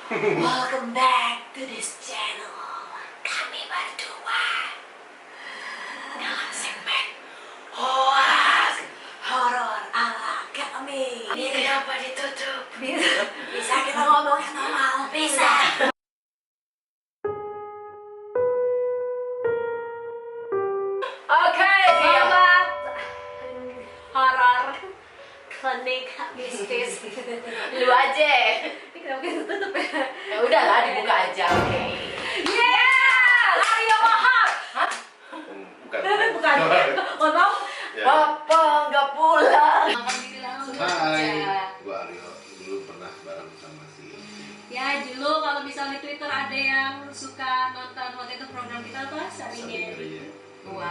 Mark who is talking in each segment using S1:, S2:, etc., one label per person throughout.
S1: Welcome back to this channel. Kami berdua dengan segmen horor ala kami. Ini kenapa ditutup? Bisa kita ngomong yang normal? Bisa. Oke, sobat horor klinik mistis. Lu aja. Ini kenapa kita tutup ya? Ya udahlah, dibuka aja. Oke. Yeah, Aryo Wahab. Hah? Bukan. Mohon maaf. Papa nggak pulang.
S2: Hai, gua Aryo. Dulu pernah bareng sama si
S1: Ya, dulu kalau misalnya di Twitter ada yang suka nonton waktu itu program kita apa? Sabineri. Wow.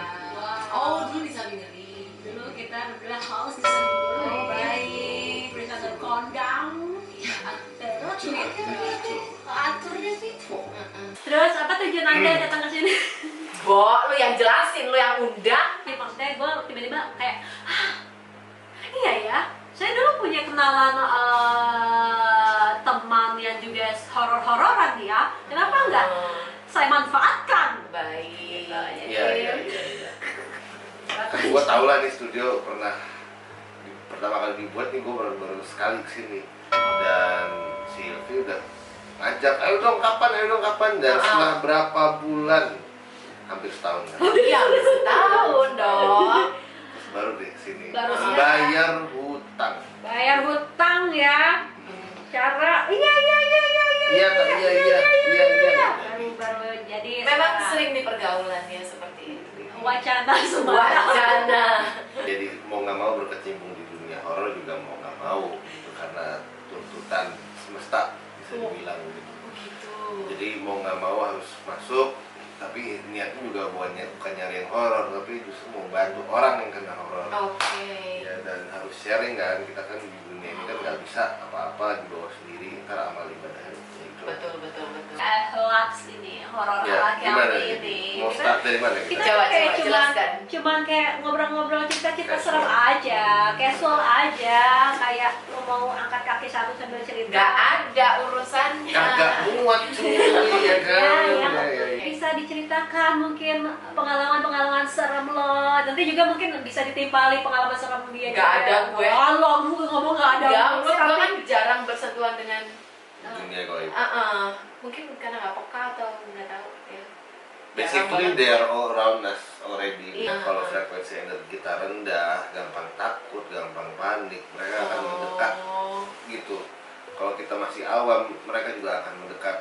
S1: Oh, dulu di Sabineri. Dulu kita berdua host di Sabineri. Oh, baik. Presenter kondang. Terus aturnya sih. Terus apa tujuan Anda datang ke sini? Bo, lu yang jelasin, lu yang undang. Ya, maksudnya gue tiba-tiba kayak, iya ya, saya dulu punya kenalan teman yang juga horor-hororan ya. Kenapa enggak saya manfaatkan? Baik.
S2: Iya. Kan gua tau lah nih studio pertama kali dibuat nih, gua baru sekali kesini. Dan si Ilvi udah ngajak, ayo dong kapan, dan setelah berapa bulan, hampir setahun kan?
S1: Iya, setahun dong.
S2: Terus baru deh kesini,
S1: Baru
S2: bayar hutang.
S1: Bayar hutang ya. Cara iya. Baru jadi
S3: Memang sering di pergaulan ya seperti itu.
S1: wacana semua.
S3: Wacana.
S2: Jadi mau nggak mau berkecimpung di dunia horor juga mau nggak mau gitu, karena tuntutan semesta bisa dibilang gitu. Jadi mau nggak mau harus masuk, tapi niatnya juga bukan nyari yang horor, tapi justru mau bantu orang yang kena horor.
S3: Oke.
S2: Ya, dan harus sharing kan, kita kan di dunia ini kan nggak bisa apa-apa dibawa sendiri, ntar amal ibadahnya gitu.
S3: Betul.
S1: Hoax ini, horor
S2: Ya,
S1: ala
S2: gimana
S1: kami
S2: nih?
S1: ini.
S2: Mau start dari mana
S1: Kita
S2: kita?
S3: Coba,
S1: kayak
S3: jelaskan.
S1: cuman kayak ngobrol-ngobrol cerita
S2: Casual.
S1: serem aja, casual aja, kayak lo mau angkat kaki satu sambil cerita.
S3: Gak ada urusannya.
S2: Kagak muat cuy, ya kan?
S1: Ya. Bisa diceritakan mungkin pengalaman serem lo. Nanti juga mungkin bisa ditimpali pengalaman serem dia.
S3: Gak ada gue.
S1: Kalau lu ngomong gak ada.
S3: Ya,
S1: Lu,
S3: gue kan jarang bersentuhan dengan
S2: Dunia gaib.
S3: mungkin karena nggak peka atau nggak tahu ya.
S2: Basically they are all around us already.
S3: Iya.
S2: Kalau frekuensi energi kita rendah, gampang takut, gampang panik, mereka akan mendekat gitu. Kalau kita masih awam, mereka juga akan mendekat.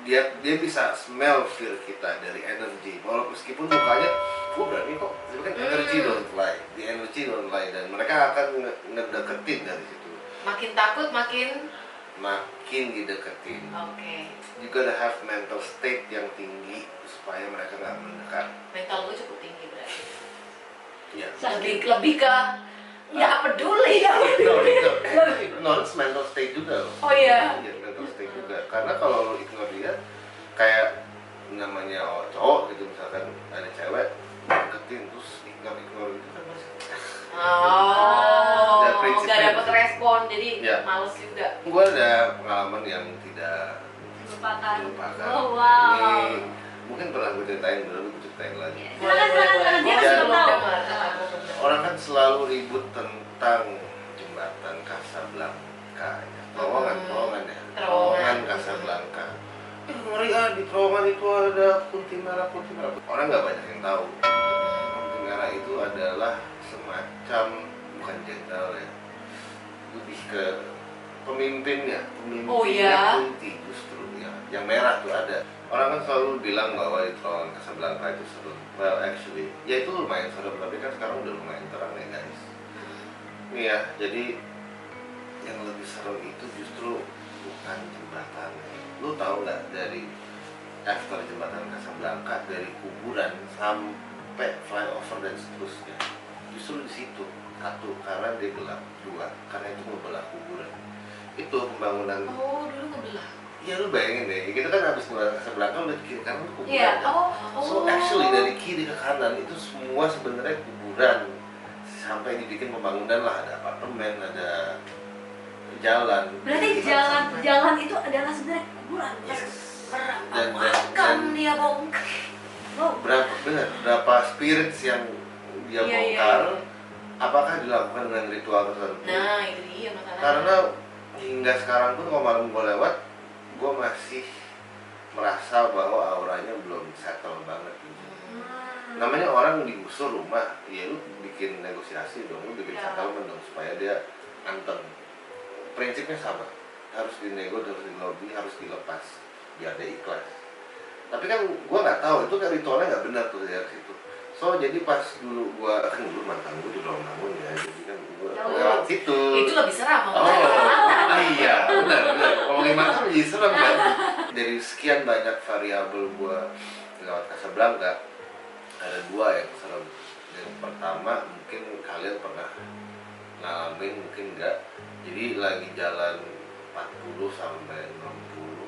S2: Dia bisa smell fear kita dari energi. Walaupun meskipun mukanya, berani kok, tapi kan energi don't lie, the energy don't lie, dan mereka akan ngedeketin dari situ.
S3: Makin takut makin.
S2: Dideketin.
S3: Oke.
S2: You gotta have mental state yang tinggi supaya mereka nggak mendekat.
S3: Mental gue cukup tinggi berarti.
S2: Ya.
S3: Lebih ke nggak peduli.
S2: No, it's mental state juga loh.
S3: Oh iya.
S2: Iya, mental state juga. Karena kalau lo ignore dia, kayak namanya cowok gitu, misalkan ada cewek deketin terus ignore gitu kan masih. Dan prinsipnya
S3: Nggak dapat
S2: gitu.
S3: respon, jadi
S2: Ya.
S3: males juga.
S2: Gue ada pengalaman yang tidak
S1: Lupakan.
S2: dilupakan.
S1: Oh, wow.
S2: Ini mungkin pernah gue ceritain dulu, gue ceritain lagi.
S1: Silakan, dia
S2: masih
S1: belum tahu.
S2: Orang kan selalu ribut tentang jembatan Casablanca, ya. Terowongan ya. Terowongan Casablanca. Ngeri di terowongan itu ada kuntilanak. Orang nggak banyak yang tahu. Kuntilanak itu adalah semacam, bukan jenderal ya, lebih ke pemimpinnya
S3: Oh, iya?
S2: Kunti justru ya. Yang merah tuh ada. Orang kan selalu bilang bahwa di terowongan Casablanca itu seru. Well actually, ya itu lumayan seru, tapi kan sekarang udah lumayan terang ya guys. Iya, jadi yang lebih serem itu justru bukan jembatannya. Lu tahu nggak, dari after jembatan Casablanca, dari kuburan sampai flyover dan seterusnya, justru di situ satu, karena dia belah dua, karena itu membelah kuburan. Itu pembangunan.
S3: Oh, dulu ngebelah.
S2: Ya lu bayangin deh, kita kan habis jembatan Casablanca udah di kiri kanan kuburan.
S3: Iya.
S2: kan? So actually dari kiri ke kanan itu semua sebenarnya kuburan. Sampai dibikin pembangunan lah, ada apartemen, ada jalan.
S1: Berarti jalan itu adalah sebenarnya kuburan.
S2: benar, berapa spirits yang dia bongkar, apakah dilakukan dengan ritual tertentu?
S3: Nah itu dia masalahnya.
S2: Karena hingga sekarang pun kalau malam gue lewat, gue masih merasa bahwa auranya belum settle banget gitu. Namanya orang digusur rumah, ya lu bikin negosiasi dong, lu bikin settlement dong supaya dia anteng. Prinsipnya sama, harus dinego, harus dilobi, harus dilepas biar dia ikhlas. Tapi kan gue nggak tahu, itu kan ritualnya nggak benar tuh dari situ. So jadi pas dulu gue, kan dulu mantan gue di ruang bangun ya, jadi kan gue lewat situ.
S3: Itu lebih seram.
S2: Iya, benar. Ngomongin mantan jadi serem kan. Dari sekian banyak variabel gue lewat Casablanca, ada dua yang serem. Yang pertama mungkin kalian pernah ngalamin, mungkin enggak. Jadi lagi jalan 40 sampai 60,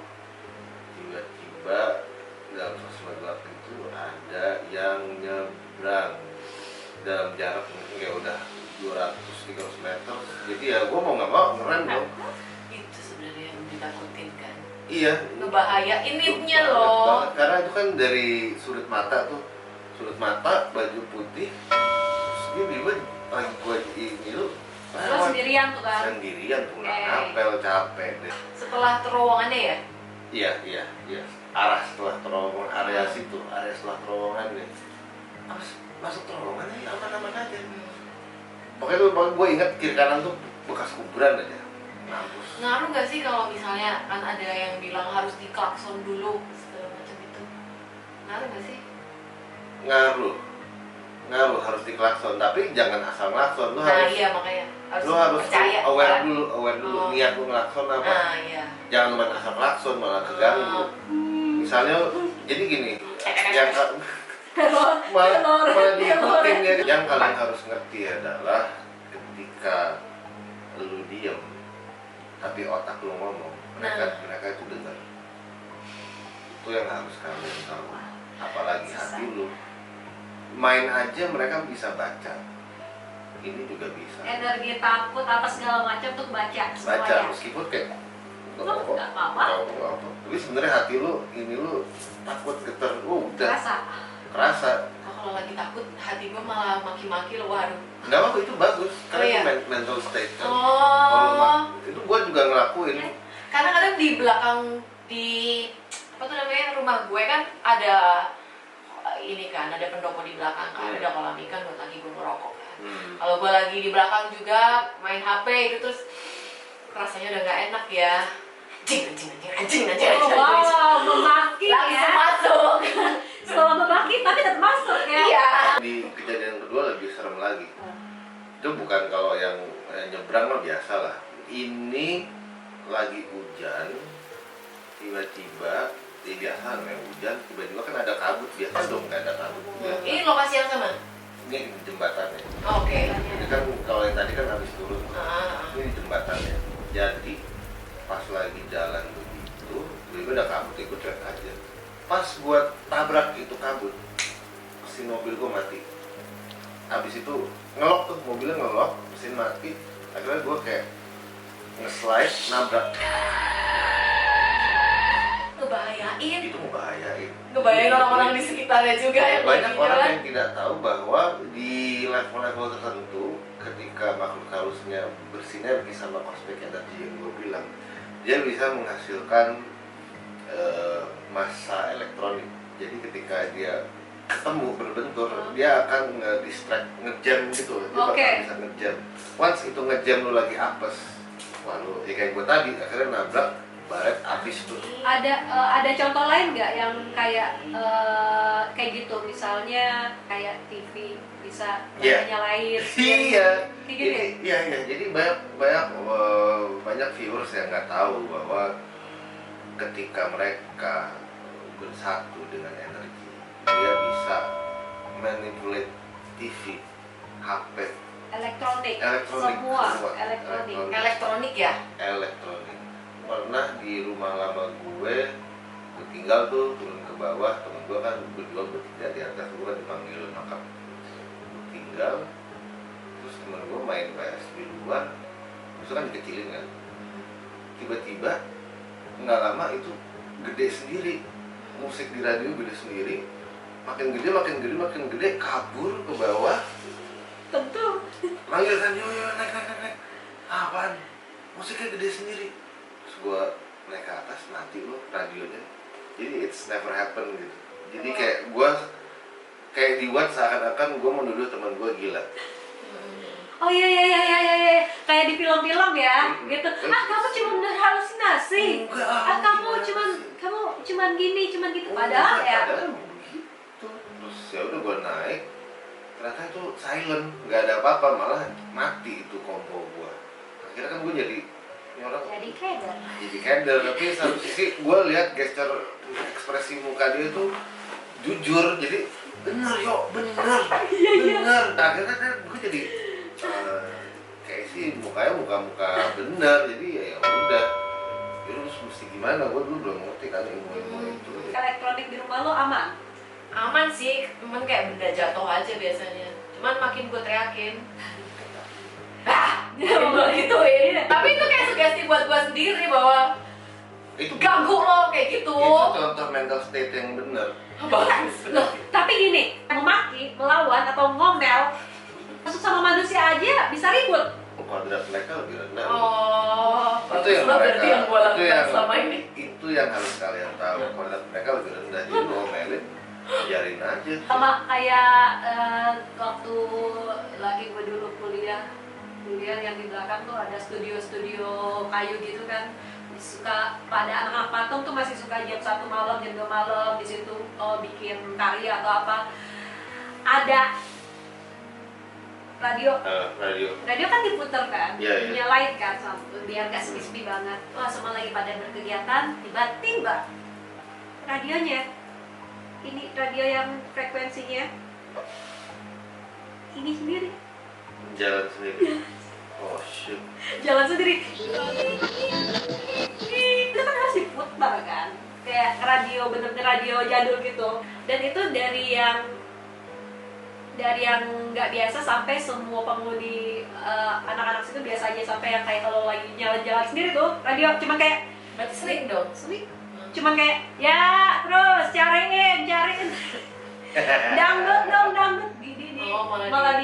S2: tiba-tiba dalam suasana gelap itu ada yang nyebrang dalam jarak mungkin kayak udah 200-300 meter. Jadi ya gue mau nggak mau ngerem dong.
S3: Itu sebenarnya yang ditakutin kan.
S2: Iya.
S3: Ngebahayain inipnya loh.
S2: Karena itu kan dari sudut mata tuh, sudut mata baju putih, terus dia tiba lagi gue ini lu.
S1: Lo sendirian tuh kan?
S2: Sendirian tuh nggak ngapel, capek deh.
S3: Setelah terowongannya ya?
S2: Iya. Arah setelah terowongan, area situ, area setelah terowongan deh. Masuk terowongannya ya aman-aman aja. Pokoknya tuh gue inget kiri kanan tuh bekas kuburan aja. Mampus.
S3: Ngaruh nggak sih kalau misalnya kan ada yang bilang harus diklakson dulu segala macam itu? Ngaruh nggak sih?
S2: Ngaruh harus diklakson, tapi jangan asal ngelakson.
S3: Iya makanya
S2: lu harus
S3: percaya,
S2: aware
S3: kan?
S2: dulu niat lu ngelakson apa.
S3: Iya.
S2: Jangan cuma asal klakson malah keganggu. Misalnya jadi gini, yang malah diikutin ya. Yang kalian harus ngerti adalah ketika lu diem tapi otak lu ngomong, mereka itu dengar. Itu yang harus kalian tahu. Apalagi hati lu main aja mereka bisa baca. Ini juga bisa.
S1: Energi takut apa segala macam tuh baca.
S2: Meskipun kayak
S1: nggak apa-apa.
S2: Tapi sebenarnya hati lu, ini lu takut, getar, udah kerasa.
S3: Kalau lagi takut hati gua malah maki-maki loh, waduh.
S2: Nggak apa-apa, itu bagus. Karena
S3: iya?
S2: itu mental state kan. Itu gua juga ngelakuin.
S3: Karena kadang di belakang apa tuh namanya rumah gue kan ada ini kan, ada pendopo di belakang kan, ada kolam ikan buat lagi gue ngerokok kan. Kalau gue lagi di belakang juga main HP itu terus rasanya udah gak enak ya. Anjing.
S1: Wow, memaki ya.
S3: Langsung masuk.
S1: Setelah memaki tapi tetap masuk ya.
S3: Iya.
S2: Di kejadian kedua lebih serem lagi. Itu bukan kalau yang nyebrang mah biasa lah. Ini lagi hujan, tiba-tiba biasa namanya hujan, tiba-tiba kan ada kabut, biasa dong nggak ada kabut.
S3: Ini lokasi yang sama?
S2: Ini di jembatannya.
S3: Oke.
S2: Ini kan kalau yang tadi kan habis turun, ini di jembatannya. Jadi pas lagi jalan begitu, tiba-tiba ada kabut, ikut cuek aja. Pas buat tabrak itu kabut, mesin mobil gua mati. Habis itu ngelok tuh, mobilnya ngelok, mesin mati. Akhirnya gua kayak nge-slide, nabrak.
S3: Ngebahayain.
S2: Itu ngebahayain.
S3: Ngebahayain orang-orang di sekitarnya juga ya.
S2: Banyak orang yang tidak tahu bahwa di level-level tertentu ketika makhluk halusnya bersinergi sama cosmic energy yang gue bilang, dia bisa menghasilkan massa elektronik. Jadi ketika dia ketemu berbentur, dia akan nge-distract, nge-jam gitu. Dia bakal bisa nge-jam. Once itu nge-jam lu lagi apes, wah lu, ya kayak gue tadi, akhirnya nabrak baret habis tuh.
S1: Ada contoh lain nggak yang kayak gitu, misalnya kayak TV bisa nyalain
S2: iya
S1: kayak gitu ya?
S2: Iya jadi banyak viewers yang nggak tahu bahwa ketika mereka bersatu dengan energi, dia bisa manipulate TV, HP,
S1: elektronik.
S3: Elektronik ya?
S2: Elektronik. Pernah di rumah lama gue tinggal tuh, turun ke bawah, temen gue kan berdua bertiga di atas, gue kan dipanggil makam. Gue tinggal, terus temen gue main PS di luar, terus kan dikecilin kan. Tiba-tiba nggak lama itu gede sendiri, musik di radio gede sendiri, makin gede kabur ke bawah.
S1: Tentu.
S2: Manggil kan, yo naik. Apaan? Musiknya gede sendiri. Terus gua naik ke atas, mati loh radionya. Jadi it's never happen gitu. Jadi kayak gua kayak dibuat seakan-akan gua menuduh teman gua gila.
S1: Oh iya, kayak di film-film ya, gitu. Kamu cuma berhalusinasi. Kamu cuman gini, cuman gitu. Padahal ya.
S2: Padahal begitu. Terus ya udah gua naik. Ternyata itu silent, nggak ada apa-apa, malah mati itu kompo gua. Akhirnya kan gua jadi ini orang jadi keder. Tapi satu sisi gua lihat gesture ekspresi muka dia tuh jujur, jadi bener. Akhirnya kan gua jadi kayak sih mukanya muka bener, jadi ya udah. Terus mesti gimana? Gua dulu belum ngerti kan ilmu itu.
S1: Elektronik di rumah lo aman?
S3: Aman sih, cuman kayak benda jatuh aja biasanya. Cuman makin gue teriakin. Gue gituin. Tapi itu kayak sugesti buat gue sendiri bahwa
S2: Itu
S3: ganggu lo kayak gitu.
S2: Itu contoh mental state yang bener.
S3: Bagus.
S1: Loh, tapi gini, memaki, melawan atau ngomel masuk sama manusia aja bisa ribut.
S2: Kodrat mereka lebih rendah.
S3: Oh,
S2: itu yang
S3: bagus. Berarti yang gue
S2: itu
S3: lakukan
S2: yang
S3: selama ini.
S2: Itu yang harus kalian tahu. Kodrat mereka lebih rendah. Jadi lo ngomelin, biarin aja.
S1: Sama kayak waktu lagi gue dulu kuliah yang di belakang tuh ada studio kayu gitu kan, suka pada anak-anak patung tuh masih suka jam 1 malam, jam 2 malam di situ bikin karya atau apa. Ada radio kan diputer kan, nyalain kan biar gak sepi-sepi banget. Wah, semua lagi pada berkegiatan, tiba-tiba radionya, ini radio yang frekuensinya ini sendiri
S2: Jalan sendiri. Oh shit.
S1: jalan sendiri. Itu kan harus diputar kan, kayak radio, bener-bener radio jadul gitu. Dan itu dari yang nggak biasa sampai semua penghuni anak-anak situ biasa aja, sampai yang kayak kalau lagi jalan-jalan sendiri tuh radio cuma kayak
S3: Berarti sering dong.
S1: cuman kayak ya terus cariin dangdut gini malah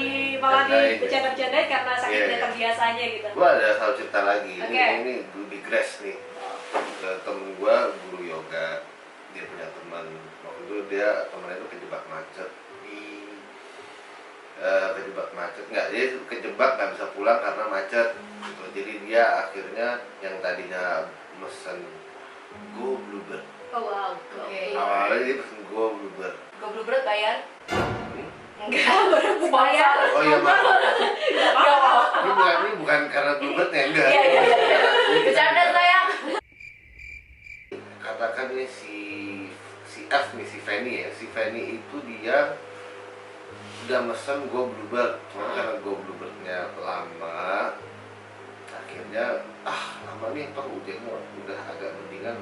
S1: bercanda-bercandain karena saking tidak terbiasanya gitu.
S2: Gua ada satu cerita lagi.
S1: Okay.
S2: Ini digress nih. Temen gua guru yoga, dia punya teman. Waktu itu temennya itu kejebak macet. Dia kejebak nggak bisa pulang karena macet gitu. Jadi dia akhirnya yang tadinya mesen Go Bluebird.
S1: Oh wow.
S3: Oke.
S2: Awalnya dia pesen Go Bluebird.
S3: Go Bluebird bayar? Enggak, baru bayar.
S2: Oh iya maaf.
S3: Enggak apa-apa.
S2: Ini bukan karena Bluebird-nya, enggak.
S3: Iya. Bercanda sayang.
S2: Katakan ini si F nih, si Fanny ya. Si Fanny itu dia udah mesen Go Bluebird, cuma karena Go Bluebird-nya lama, akhirnya lama nih, toh udah agak mendingan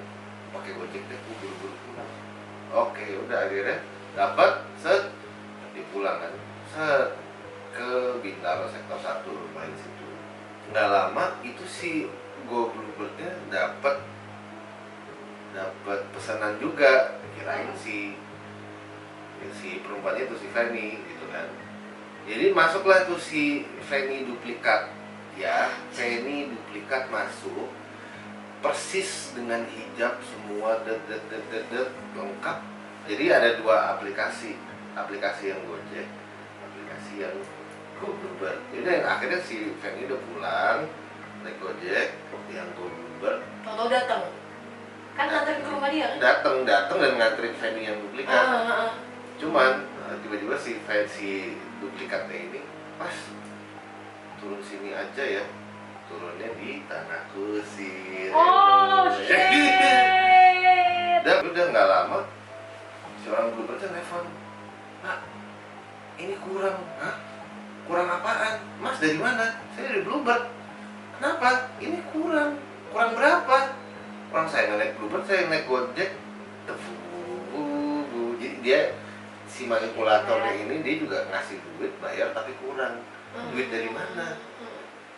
S2: pakai Gojek deh, buru-buru pulang. Oke, udah akhirnya dapat dipulang kan, ke Bintaro sektor 1, main situ. Nggak lama itu si Go Bluebird-nya dapat pesanan juga, kirain si perempuannya itu si Fanny gitu kan. Jadi masuklah tuh si Fanny duplikat ya, Fanny duplikat masuk persis dengan hijab semua lengkap. Jadi ada dua aplikasi yang Gojek, aplikasi yang Go Bluebird. Jadi akhirnya si Fanny udah pulang naik Gojek, yang Go Bluebird
S3: Tahu datang. Kan nganterin ke rumah dia kan?
S2: datang dan nganterin Fanny yang duplikat. Cuman tiba-tiba si duplikatnya ini pas turun sini aja ya, turunnya di tanah kusir.
S1: Oh shit.
S2: Dan udah nggak lama si orang Bluebird telepon, Pak, ini kurang. Hah? Kurang apaan? Mas dari mana? Saya dari Bluebird. Kenapa? Ini kurang berapa? Orang saya nggak naik Bluebird, saya naik Gojek. Jadi dia, si manipulatornya ini, dia juga ngasih duit bayar tapi kurang. Duit dari mana?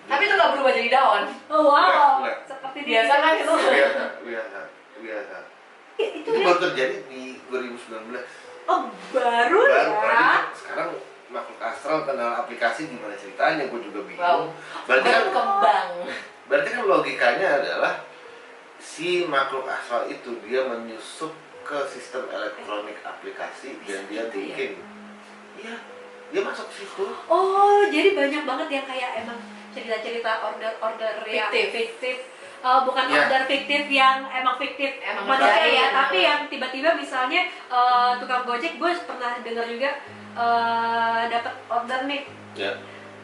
S3: Tapi itu nggak berubah jadi daun.
S1: Oh wow.
S2: Nggak.
S1: Seperti
S3: Biasa kan itu.
S2: Biasa. Itu baru terjadi di 2019.
S1: Oh, baru
S2: Baru
S1: ya.
S2: aja sekarang makhluk astral kenal aplikasi gimana ceritanya, gue juga bingung.
S3: Wow.
S2: Berarti kan
S3: Berkembang.
S2: logikanya adalah si makhluk astral itu dia menyusup ke sistem elektronik aplikasi dan dia
S3: Gitu ya?
S2: bikin. Iya, dia masuk ke situ.
S1: Oh, jadi banyak banget yang kayak emang cerita-cerita order yang
S3: Fiktif.
S1: fiktif. Bukan
S2: Ya.
S1: order fiktif yang emang fiktif
S3: Emang
S1: manusia
S3: ngerjain,
S1: ya,
S3: nah.
S1: tapi yang tiba-tiba misalnya tukang gojek, gue pernah dengar juga dapat order nih,
S2: Ya.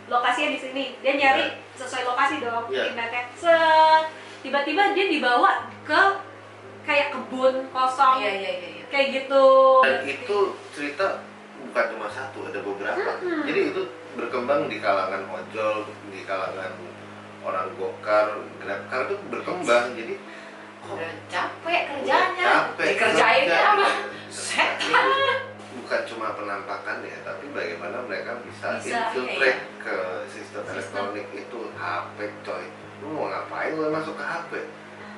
S1: lokasinya di sini, dia nyari sesuai lokasi dong,
S2: Ya.
S1: internetnya. Tiba-tiba dia dibawa ke kayak kebun kosong,
S3: Iya.
S1: kayak gitu.
S2: Dan itu cerita bukan cuma satu, ada beberapa. Jadi itu berkembang di kalangan ojol, di kalangan orang gokar, grabcar itu berkembang. Jadi kok
S3: Udah capek kerjanya.
S2: capek
S3: Dikerjainnya
S2: kerja.
S3: apa?
S2: Bukan cuma penampakan ya, tapi bagaimana mereka bisa
S1: Bisa,
S2: infiltrate
S3: iya.
S2: ke sistem elektronik itu. HP coy, lu mau ngapain lu masuk ke HP?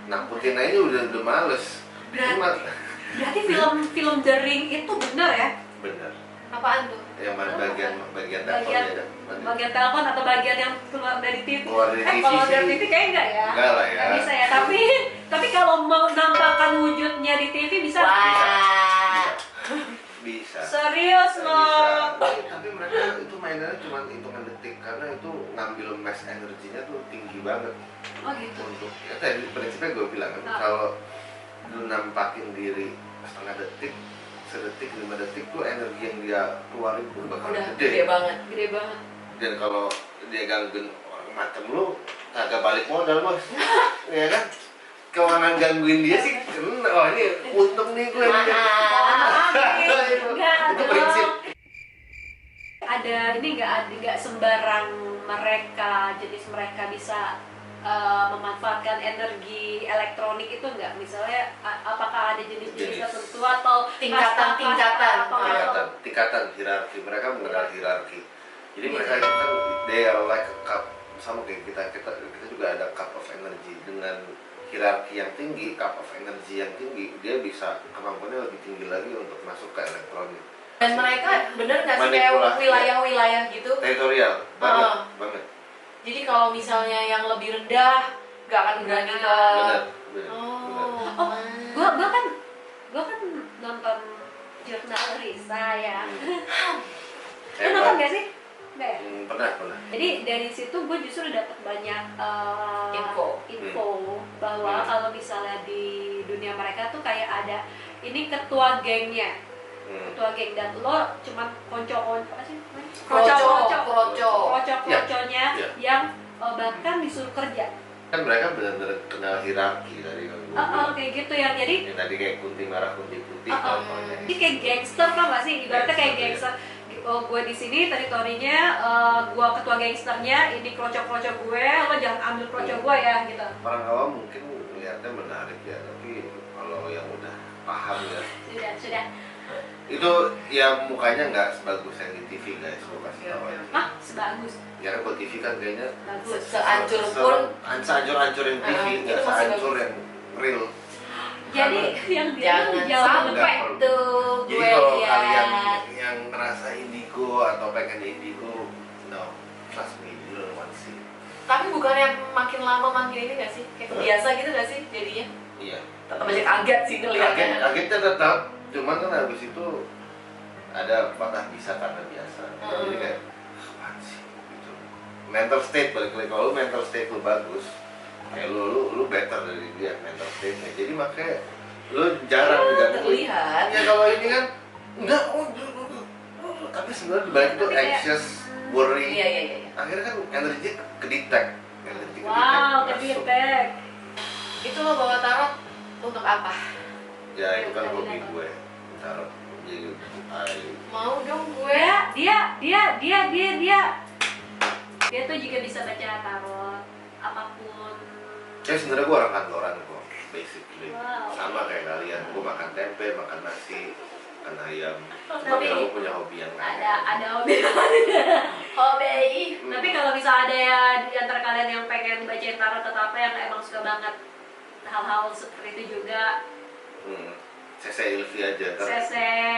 S2: Nakutin aja udah males.
S1: Berarti film The Ring itu bener ya?
S2: Bener.
S3: Apaan tuh?
S2: Yang mana bagian
S1: Bagian-
S2: teleponnya ada.
S1: Bagian telepon atau bagian yang keluar dari TV?
S2: Keluar dari TV
S1: kalau
S2: sih.
S1: dari TV kayaknya enggak ya?
S2: Enggak lah ya.
S1: Nggak bisa ya, tapi kalau mau nampakkan wujudnya di TV bisa?
S3: Wah.
S2: Bisa.
S1: Serius loh?
S2: Tapi mereka itu mainannya cuma hitungan detik karena itu ngambil mass energinya tuh tinggi banget.
S1: Oh gitu.
S2: Untuk ya tadi prinsipnya gue bilang kan,
S1: Ah.
S2: kalau lu nampakin diri setengah detik, sedetik, 5 detik tuh energi yang dia keluarin pun bakal
S3: Udah gede banget.
S1: Gede banget.
S2: Dan kalau dia gangguin orang macam lu, kagak balik modal bos. Ya kan? Kewenangan gangguin dia sih kena. Oh ini untung nih gue.
S1: Enggak
S2: Itu prinsip.
S1: Ada ini nggak sembarang jenis mereka bisa memanfaatkan energi elektronik itu nggak, misalnya apakah ada jenis-jenis
S2: Jenis.
S1: tertentu atau
S3: Tingkatan-tingkatan.
S2: Tingkatan hierarki, mereka mengenal hierarki. Jadi mereka itu kan they are like a cup, sama kayak kita juga ada cup of energy. Dengan hierarki yang tinggi, cup of energy yang tinggi, dia bisa kemampuannya lebih tinggi lagi untuk masuk ke elektronik.
S3: Dan mereka bener nggak sih kayak
S2: Manipulasi.
S3: wilayah-wilayah gitu?
S2: Teritorial banget.
S3: Jadi kalau misalnya yang lebih rendah nggak akan berani ke.
S2: Benar.
S3: Oh.
S1: Gua kan nonton jurnal Risa ya. Lu nonton nggak sih? Nggak ya?
S2: Pernah.
S1: Jadi dari situ gue justru dapat banyak
S3: Info.
S1: bahwa kalau misalnya di dunia mereka tuh kayak ada ini ketua gengnya, ketua geng, dan lo cuman apa sih? Kroco-kroconya
S2: Ya.
S1: yang bahkan disuruh kerja.
S2: Kan mereka benar-benar kenal hierarki dari yang gue bilang.
S1: Kayak gitu ya. Jadi
S2: Yang tadi kayak kunti merah, kunti putih contohnya.
S1: ini kayak gangster kan nggak sih? Ibaratnya kayak
S2: Gangster,
S1: gangster. Gue di sini teritorinya, gue ketua gangsternya, ini kroco-kroco gue, lo jangan ambil kroco gue ya gitu.
S2: Orang awam mungkin melihatnya menarik ya, tapi kalau yang udah paham ya,
S1: Sudah.
S2: itu ya mukanya nggak sebagus yang di TV guys, gue kasih tau aja.
S1: Hah, sebagus.
S2: Ya kan kalau TV kan kayaknya
S1: Bagus.
S3: Seancur pun.
S2: seancur yang TV, nggak
S3: itu masih
S2: seancur
S3: bagus.
S2: yang real.
S1: Jadi yang dia
S3: Jangan
S1: tuh jauh
S3: sampai
S2: Nggak
S3: tuh
S2: Jadi
S3: gue
S2: kalau kalian
S3: lihat.
S2: yang ngerasa indigo atau pengen indigo, no, trust me, you don't want to see.
S3: Tapi bukannya makin lama makin ini nggak sih? Kayak biasa gitu nggak sih jadinya?
S2: Iya.
S3: Tetap aja kaget sih ngeliatnya.
S2: Kagetnya tetap, cuman kan habis itu ada apakah bisa karena biasa. Jadi kayak apaan sih gitu. Mental state balik lagi, kalau lu mental state lu bagus, kayak lu better dari dia mental state-nya. Jadi makanya lu jarang digangguin.
S3: Terlihat.
S2: Ya kalau ini kan enggak, tapi sebenarnya dibalik itu
S1: Tapi kayak,
S2: anxious, worry.
S3: Iya.
S2: Akhirnya kan energi ke-detect.
S1: wow,
S2: masuk.
S1: kedetek.
S3: Itu lo bawa tarot untuk apa?
S2: Ya itu kan hobi gue. Taruh. Jadi
S3: Mau dong gue.
S1: Dia tuh juga bisa baca tarot apapun.
S2: ya sebenarnya gue orang kantoran kok, basically.
S1: Wow.
S2: Sama kayak kalian, gue makan tempe, makan nasi, makan ayam.
S3: Tapi-
S2: Tapi gue punya hobi yang lain.
S1: Ada hobi.
S3: Hobi.
S1: Tapi kalau misalnya ada ya di antara kalian yang pengen bacain tarot atau apa yang emang suka banget hal-hal seperti itu juga,
S2: CC Ilvi aja kan.
S1: CC.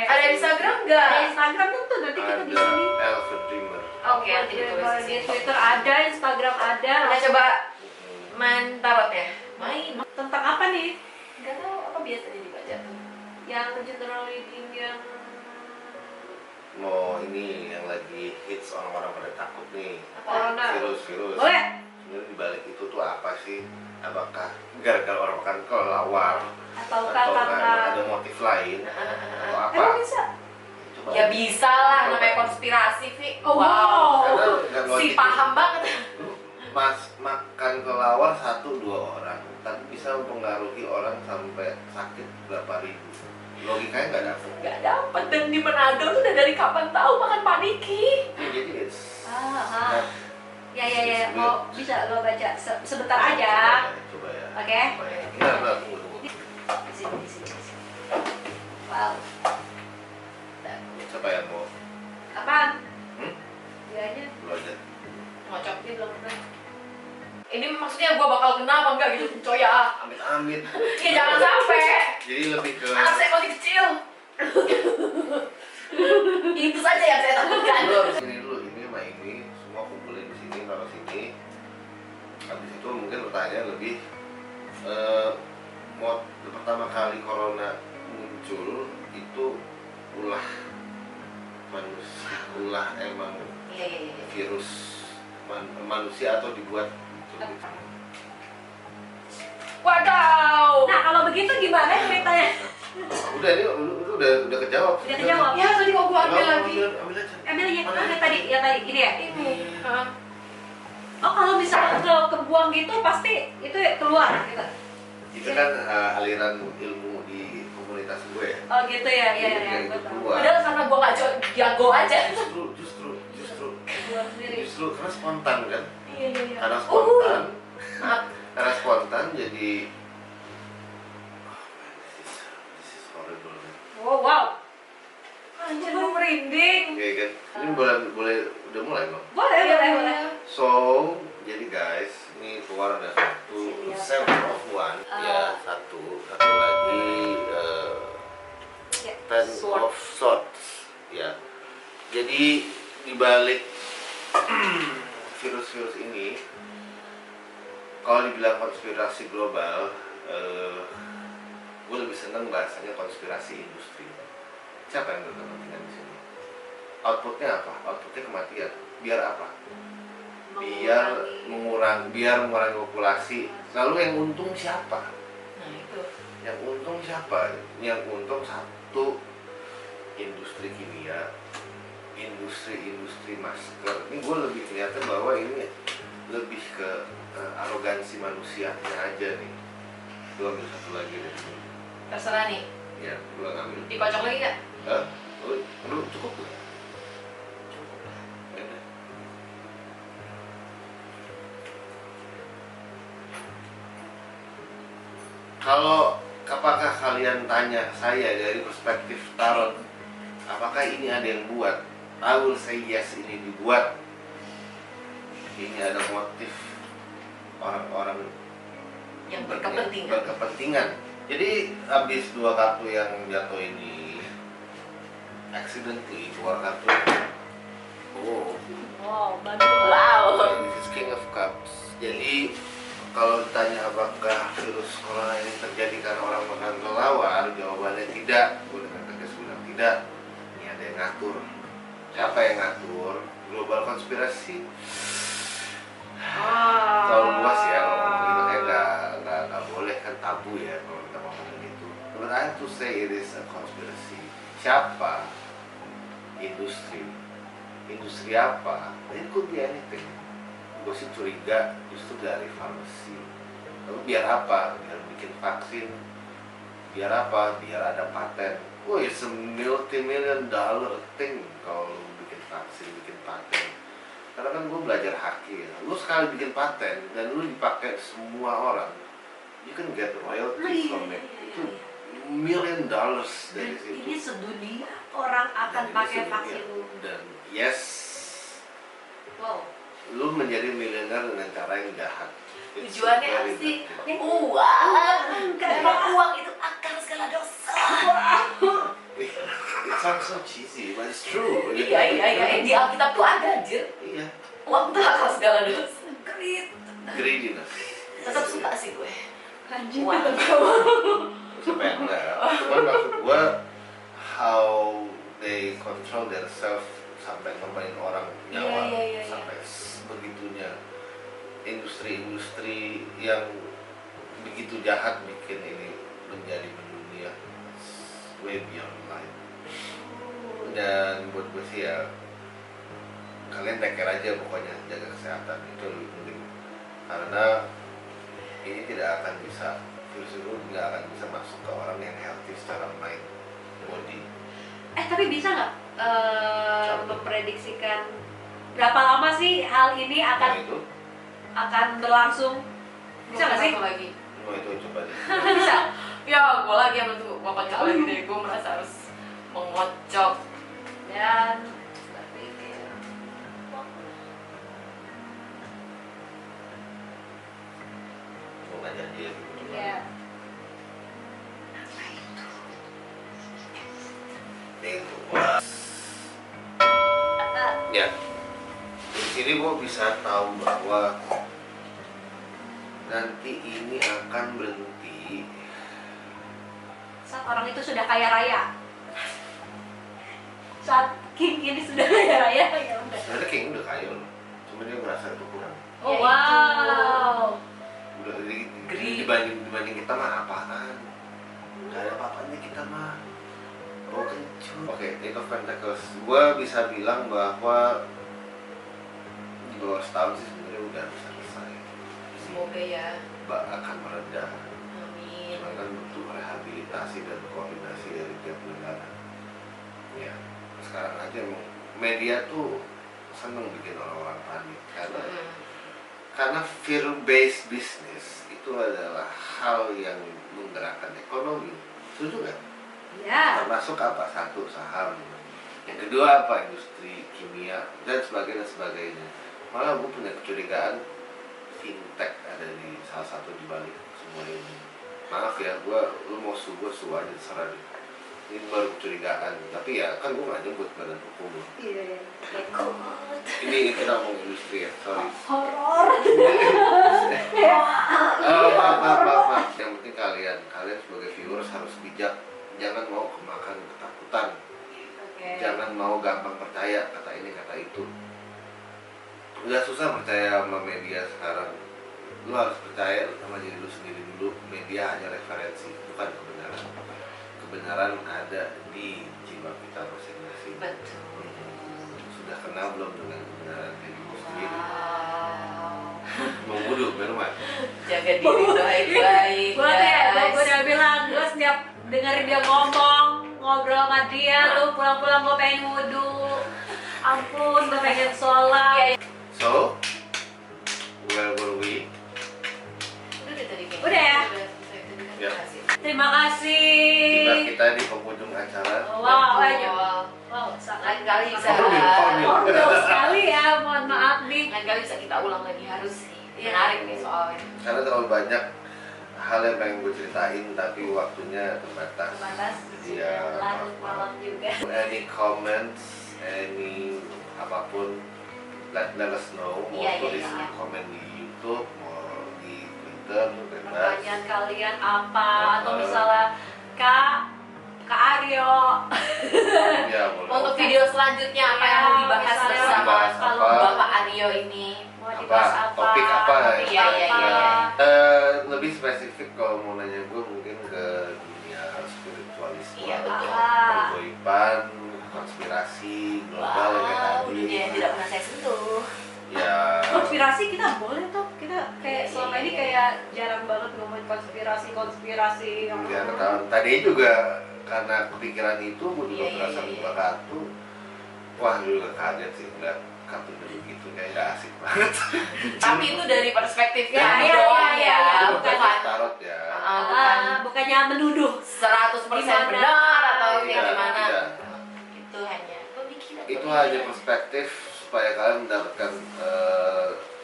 S3: Ada Instagram nggak?
S1: Ada Instagram tentu nanti kita di
S2: Ada
S1: sini.
S2: Elva Dreamer.
S3: Oke, nanti ditulis di
S1: Di
S3: sini.
S1: Twitter ada, Instagram ada.
S3: Udah coba main tarot ya? Main.
S1: Tentang apa nih?
S3: Nggak tahu apa biasanya dibaca tuh.
S1: Yang general reading yang
S2: Mau ini yang lagi hits orang-orang pada takut nih.
S1: corona.
S2: Virus.
S1: Boleh.
S2: Sebenarnya dibalik itu tuh apa sih? Apakah gara-gara orang makan kelelawar?
S1: Ataukah karena
S2: ada motif lain? Atau apa?
S1: emang bisa?
S2: Coba.
S3: Ya bisa lah, namanya konspirasi, Vi.
S1: Oh,
S3: Wow.
S2: Karena nggak
S3: Si
S2: logik.
S3: paham banget.
S2: Mas makan kelelawar 1-2 orang, tapi bisa mempengaruhi orang sampai sakit berapa ribu. Logikanya nggak dapet.
S3: Nggak dapet, dan di Manado tuh udah dari kapan tahu makan paniki.
S2: Ya, jadi it's
S1: Ah.
S2: not-
S1: Ya. Mau bisa lo baca sebentar aja.
S2: Coba ya.
S1: Oke.
S2: Coba ya. Bentar, tunggu.
S1: Di sini. Wow.
S2: Siapa yang mau?
S1: Kapan? Dia aja.
S2: Lu aja.
S3: Ngocok.
S1: Dia belum pernah.
S3: Ini maksudnya gua bakal kena apa enggak gitu, coy ya.
S2: Amit-amit.
S3: Ya jangan sampai.
S2: Jadi lebih ke
S3: Anak saya masih kecil. Itu saja yang saya takutkan.
S2: lu harus ini dulu, ini sama ini semua kumpulin di sini, taruh sini. Habis itu mungkin pertanyaan lebih pertama kali corona muncul itu ulah manusia, ulah emang
S3: Iya.
S2: virus manusia atau dibuat.
S3: Wadaw.
S1: Nah, kalau begitu gimana ceritanya?
S2: Udah ini udah kejawab.
S1: Udah kejawab.
S3: Ya tadi kok gua ambil lagi.
S2: Ambil aja.
S1: Ambil yang mana tadi? Ya tadi ini ya.
S3: Ini. Hah?
S1: Oh, kalau misalnya kalau kebuang gitu pasti itu keluar gitu.
S2: Itu kan aliran ilmu di komunitas gue ya.
S1: Oh gitu ya, ya.
S2: Itu
S1: Gue tahu.
S2: keluar.
S3: Udah karena gua nggak jago aja.
S2: Justru
S1: Keluar sendiri.
S2: karena spontan kan.
S3: Iya.
S2: Karena spontan.
S3: Maaf.
S2: Karena spontan jadi this is horrible.
S1: Oh wow.
S3: Anjir gua merinding.
S2: Oke kan. Ini boleh udah mulai belum?
S1: Boleh.
S2: So, jadi guys, ini keluar ada seven of one, ya satu lagi ten of swords, ya. Jadi dibalik virus-virus ini, kalau dibilang konspirasi global, gue lebih seneng bahasanya konspirasi industri. Siapa yang berkepentingan di sini? Outputnya apa? Outputnya kematian. Biar apa? biar mengurangi populasi. Lalu yang untung siapa?
S3: Nah itu.
S2: Yang untung siapa? Yang untung satu, industri kimia, industri masker. Ini gue lebih kelihatan bahwa ini lebih ke arogansi manusianya aja nih. Gue ambil satu lagi deh.
S3: Terserah nih.
S2: Ya, gue ngambil.
S3: Dikocok lagi nggak?
S2: Lu cukup gak? Kalau apakah kalian tanya saya dari perspektif tarot, apakah ini ada yang buat? I will say yes, ini dibuat. Ini ada motif orang-orang
S3: Yang berkepentingan.
S2: Jadi habis 2 kartu yang jatuh ini, accidentally keluar kartu. Oh,
S1: Wow, bagus.
S3: Wow.
S2: this is King of Cups. Jadi kalau ditanya apakah virus corona ini terjadi karena orang makan kelelawar, jawabannya tidak. Gue dengan tegas bilang tidak. Ini ada yang ngatur. Siapa yang ngatur? Global konspirasi. Terlalu luas ya kalau ngomong gitu, kayak nggak boleh kan, tabu ya kalau kita ngomongin itu. But I have to say it is a conspiracy. Siapa? Industri apa? It could be anything. Gue sih curiga justru dari farmasi. Lalu biar apa? Biar bikin vaksin. Biar apa? Biar ada paten. Wah, it's a multi-million dollar thing kalau lu bikin vaksin, bikin paten. Karena kan gue belajar haki ya. Lu sekali bikin paten dan lu dipakai semua orang, you can get royalty from it. Itu $1 million dari situ.
S1: Ini sedunia orang akan
S2: Dan
S1: pakai
S2: ini
S1: vaksin.
S2: dan yes,
S1: Wow.
S2: lu menjadi miliuner dengan cara yang jahat. It's
S3: Tujuannya
S2: very
S3: apa sih?
S2: bad.
S3: Uang.
S1: Kan
S3: Memang uang itu akar segala dosa.
S1: Wow.
S2: sounds so cheesy, but it's true.
S3: Iya. Di Alkitab tuh ada, anjir.
S2: Iya.
S3: Uang tuh akal segala dosa.
S2: Greediness.
S3: Tetap suka sih gue.
S1: Anjing.
S3: Uang.
S2: Sampai enggak. Cuman maksud gue how they control themselves sampai ngomongin orang nyawa
S3: Iya.
S2: sampai begitunya. Industri-industri yang begitu jahat bikin ini menjadi mendunia, way beyond life. Dan buat gue sih ya, kalian take care aja pokoknya, jaga kesehatan itu lebih penting, karena ini tidak akan bisa, virus itu nggak akan bisa masuk ke orang yang healthy secara mind, body.
S1: Tapi bisa nggak memprediksikan berapa lama sih hal ini akan berlangsung? Bisa nggak sih?
S3: Satu lagi.
S2: Mau itu coba deh.
S3: Bisa. Ya, gue lagi yang tuh gue kocok lagi deh. Gue merasa harus mengocok.
S1: Dan berpikir
S2: Mau ngajak dia gitu.
S1: ya.
S2: Itu. Ya. Di sini gue bisa tahu bahwa nanti ini akan berhenti
S1: Saat orang itu sudah kaya raya. Saat King ini sudah kaya raya, ya udah.
S2: sebenarnya King udah kaya loh, cuma dia merasa itu kurang.
S1: Oh,
S3: Ya,
S1: wow.
S2: Udah
S3: Greed.
S2: dibanding kita mah apaan, gak ada apa-apanya kita mah. Oh kencur. Oke, Eight of Pentacles, gue bisa bilang bahwa di bawah setahun sih sebenarnya udah bisa selesai.
S3: Semoga ya.
S2: Akan mereda.
S3: Amin.
S2: Cuma kan butuh rehabilitasi dan koordinasi dari tiap negara. Ya, sekarang aja emang media tuh seneng bikin orang-orang panik karena fear based business itu adalah hal yang menggerakkan ekonomi. Setuju nggak?
S1: Ya.
S2: Termasuk apa? Satu, saham. Yang kedua apa? Industri kimia dan sebagainya. Malah gue punya kecurigaan fintech ada di salah satu di balik semua ini. Maaf ya, lu mau gue aja terserah deh. Ini baru kecurigaan, tapi ya kan gue nggak nyebut badan hukum.
S1: Iya.
S2: Ini kita ngomong industri ya, sorry.
S1: Horor.
S2: Maaf. Yang penting kalian sebagai viewers harus bijak, jangan mau kemakan ketakutan, jangan mau gampang percaya kata ini kata itu. Udah susah percaya sama media sekarang. Lu harus percaya sama diri lu sendiri dulu. Media hanya referensi, bukan kebenaran. Kebenaran ada di jiwa kita masing-masing.
S3: Betul.
S2: Sudah kenal belum dengan kebenaran diri lu sendiri?
S3: Wow.
S2: Mau wudhu, Merman?
S3: Jaga diri baik-baik.
S1: Gue tuh ya,
S3: guys.
S1: gue udah bilang, gue setiap dengerin dia ngobrol sama dia, lu pulang-pulang gue pengen wudhu. Ampun, gue pengen sholat.
S2: So, where were we?
S3: Udah tadi kayaknya.
S1: Udah ya?
S2: Ya.
S1: Terima kasih.
S2: Tiba kita di penghujung acara.
S1: Wow,
S3: Wow. Lain kali bisa.
S1: Ngobrol sekali ya, mohon maaf nih.
S3: Lain kali bisa kita ulang lagi, harus sih.
S1: Iya.
S3: Menarik nih soalnya.
S2: Karena terlalu banyak hal yang pengen gue ceritain, tapi waktunya terbatas.
S1: Terbatas,
S2: Iya.
S1: larut malam juga.
S2: Any comments, any apapun, let us know. Mau
S3: Iya,
S2: tulis
S3: iya.
S2: komen di YouTube, mau di Twitter, bebas.
S1: Pertanyaan kalian apa? Atau misalnya Kak Aryo.
S2: Ya, boleh.
S3: Untuk video selanjutnya apa yang mau dibahas
S1: misalnya
S3: bersama
S2: dibahas
S1: kalau
S2: apa?
S3: Bapak Aryo ini?
S1: Mau dibahas apa?
S2: Topik apa?
S1: Topik
S3: Iya, iya,
S1: apa?
S3: iya.
S2: Lebih spesifik kalau mau nanya gue mungkin ke dunia spiritualisme,
S3: Iya, betul.
S2: pergoiban, konspirasi global kayak
S3: Wow,
S2: tadi.
S3: dunia yang tidak pernah saya sentuh.
S2: Ya,
S1: Konspirasi kita boleh tuh. Kita kayak
S3: Iya,
S1: selama ini
S3: iya.
S1: kayak jarang banget ngomongin konspirasi.
S2: ya tadi juga karena kepikiran itu gue juga
S3: Iya,
S2: merasa
S3: iya,
S2: buka
S3: iya.
S2: kartu. Wah, juga kaget sih ngeliat kartu dulu gitu, kayak gak asik banget.
S3: Tapi itu dari perspektifnya
S1: Ya,
S3: kami
S1: iya,
S3: doang
S1: iya,
S3: ya,
S1: iya,
S3: bukan
S2: tarot ya.
S3: bukan
S1: bukannya menuduh.
S3: 100%
S1: Gimana?
S3: benar atau kayak
S2: Tidak,
S3: gimana.
S2: tidak.
S3: Itu hanya pemikiran.
S2: Itu hanya perspektif supaya kalian mendapatkan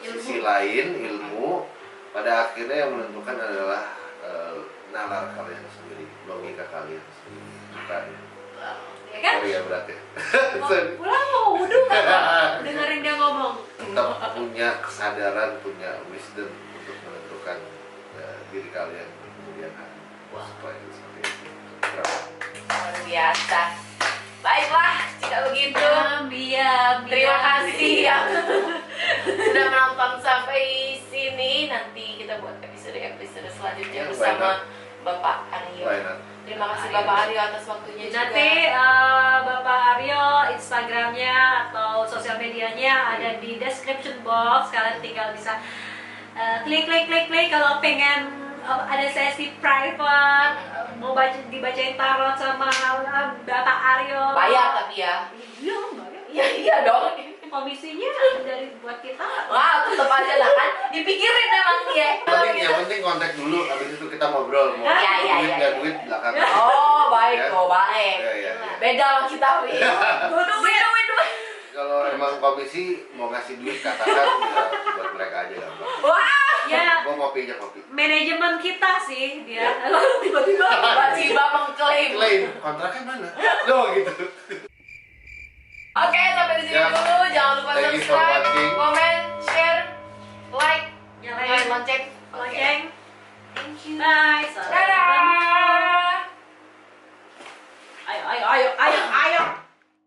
S2: sisi lain, ilmu. Pada akhirnya yang menentukan adalah nalar kalian sendiri, logika kalian sendiri. Bukan
S3: Ya kan?
S2: Sorry ya berat ya.
S3: Mau
S2: Sorry.
S3: pulang mau wudhu kan? Dengerin dia ngomong.
S2: Tetap punya kesadaran, punya wisdom untuk menentukan diri kalian kemudian hari.
S3: Wah.
S2: Supaya seperti itu. Berapa?
S3: Luar biasa. Baiklah, jika begitu. Terima kasih yang sudah menonton sampai sini. Nanti kita buat episode selanjutnya
S2: Ya,
S3: bersama Bapak Aryo.
S2: Why not?
S3: Terima kasih Bapak Aryo atas waktunya juga.
S1: Nanti Bapak Aryo Instagramnya atau sosial medianya ada di description box. Kalian tinggal bisa klik kalau pengen ada sesi private, mau dibacain tarot sama Bapak Aryo.
S3: Bayar tapi ya.
S1: Iya, bayar.
S3: Iya dong.
S1: Komisinya dari buat kita.
S3: Wah, tetep aja lah kan. Dipikirin emang dia.
S2: Yang penting kontak dulu, habis itu kita ngobrol. Mau
S3: Ya, ya,
S2: duit
S3: ya,
S2: nggak
S3: ya.
S2: duit belakangan.
S3: Oh, baik
S2: Ya.
S3: kok, baik.
S2: Ya.
S3: Beda sama kita, Wi. Duit.
S2: Kalau emang komisi mau ngasih duit katakan ya buat mereka aja gampang.
S3: Wah,
S1: Ya,
S2: Gua ngopi aja kopi.
S1: manajemen kita sih dia.
S3: tiba-tiba mengklaim.
S2: Klaim kontraknya mana? Loh gitu.
S3: Oke, sampai di sini
S2: Ya.
S3: dulu. Jangan lupa
S2: Thank you for
S3: subscribe,
S2: watching.
S3: comment, share, like,
S1: Nyalain
S3: nyalain lonceng.
S1: lonceng.
S3: Thank you.
S1: Bye.
S3: Dadah.